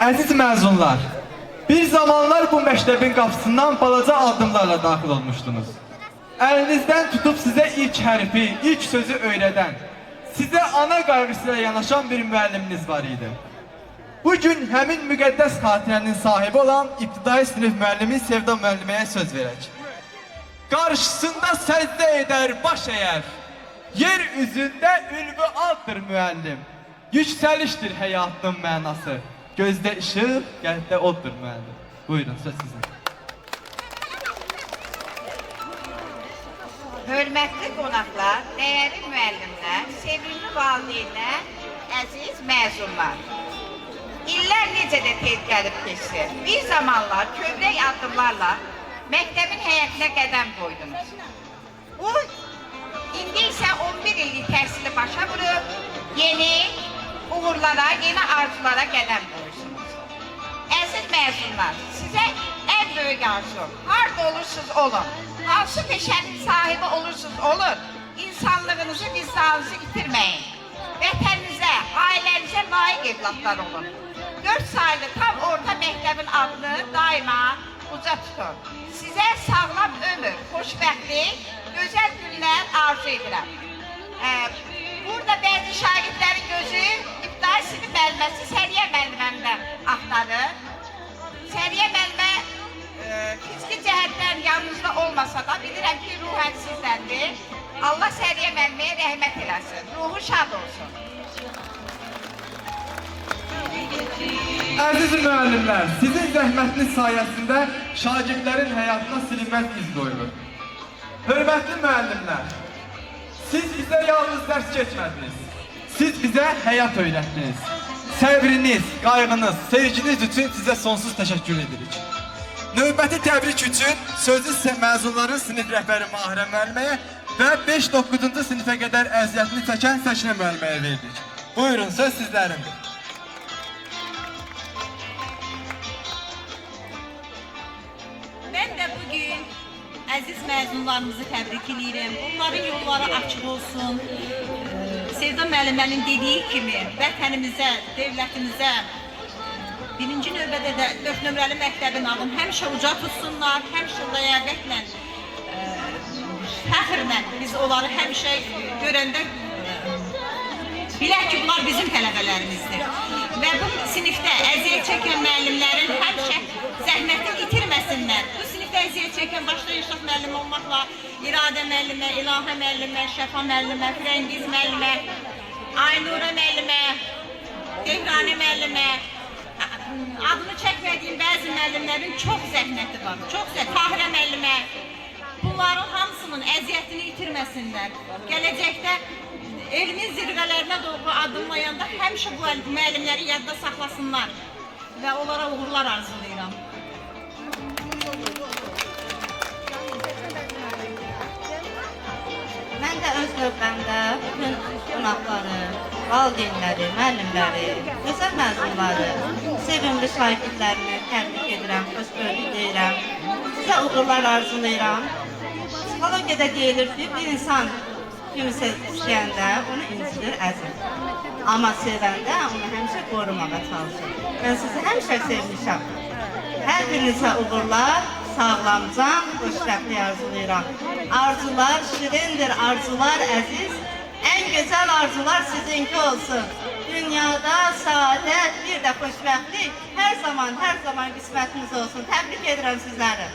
Əziz məzunlar, bir zamanlar bu məktəbin qapısından balaca addımlarla daxil olmuşdunuz. Əlinizdən tutub sizə ilk hərfi, ilk sözü öyrədən, sizə ana qayğısıyla yanaşan bir müəlliminiz var idi. Bugün həmin müqəddəs xatirənin sahibi olan ibtidai sinif müəllimi Sevda müəlliməyə söz verək. Qarşısında səcdə edər baş əyər, yer üzündə ülvü addır müəllim. Yüksəlişdir həyatın mənası, gözdə işıq, qəlbdə oddur müəllim. Buyurun, söz sizin. Hörmətli qonaqlar, dəyərli müəllimlər, sevimli valideynlər, əziz məzunlar. İllər necə də tez gəlib keçir. Bir zamanlar kövrək addımlarla məktəbin həyətinə qədəm qoydunuz. İndi isə 11 illik təhsili başa vurub, yeni uğurlara, yeni arzulara qədəm qoyursunuz. Əziz məzunlar, sizə ən böyük arzu, harada olursunuz olun, hansı peşənin sahibi olursunuz olun, insanlığınızı, vicdanınızı itirməyin. Vətəninizə, ailənizə layiq evlatlar olun. 4 saylı tam orta məktəbin adını daima uca tutun. Sizə sağlam ömür, xoşbəxtlik, gözəl günlər arzu edirəm. Burada bəzi şagirdlərin gözü ibtidai sinif müəlliməsi Səriyə müəlliməmdə axtarır. Səriyə müəllimə fiziki cəhətdən yanınızda olmasa da bilirəm ki, ruhən sizdəndir. Allah Səriyə müəlliməyə rəhmət eləsin, ruhu şad olsun. Əziz müəllimlər, sizin zəhmətiniz sayəsində şagirdlərin həyatına silinməz iz qoyulur. Hörmətli müəllimlər, siz bizə yalnız dərs keçmədiniz, siz bizə həyat öyrətdiniz. Səbriniz, qayğınız, sevginiz üçün sizə sonsuz təşəkkür edirik. Növbəti təbrik üçün sözü məzunların sinif rəhbəri Mahirə müəlliməyə və 5-9-cu sinifə qədər əziyyətini çəkən Səkinə müəlliməyə verdik. Buyurun, söz sizlərindir. Mən də bugün əziz məzunlarımızı təbrik edirəm. Onların yolları açıq olsun. Sevda müəllimənin dediyi kimi vətənimizə, dövlətimizə, birinci növbədə də 4 nömrəli məktəbin adını həmişə uca tutsunlar, həmişə ləyaqətlə, fəxrlə biz onları həmişə görəndə bilək ki, bunlar bizim tələbələrimizdir. Və bu sinifdə əziyyət çəkən müəllimlərin həmişə zəhmətini itirməsinlər. Bu sinifdə əziyyət çəkən başda Yusuf müəllim olmaqla İradə müəllimə, İlahə müəllimə, Şəfa müəllimə, Firəngiz müəllimə, Aynurə müəllimə, Devrani müəllimə, adını çəkmədiyim bəzi müəllimlərin çox zəhməti var, çox zəhməti. Tahirə müəllimə, bunların hamısının əziyyətini itirməsinlər. Gələcəkdə elmin zirvələrinə doğru adımlayanda həmişə bu müəllimləri yadda saxlasınlar və onlara uğurlar arzulayıram. Mən də öz növbəmdə bütün qonaqları, valideynləri, müəllimləri, gözəl məzunları, sevimli şagirdlərini təbrik edirəm, xoşgörük deyirəm. Sizə uğurlar arzulayıram. Psixologiyada deyilir ki, bir insan kimisə istəyəndə onu incidir, əzir. Amma sevəndə onu həmişə qorumağa çalışır. Mən sizi həmişə sevmişəm. Hər birinizə uğurlar, sağlam can, xoşbəxtlik arzulayıram. Arzular şirindir, arzular əziz. Ən gözəl arzular sizinki olsun. Dünyada saadət, bir də xoşbəxtlik hər zaman qismətiniz olsun. Təbrik edirəm sizləri.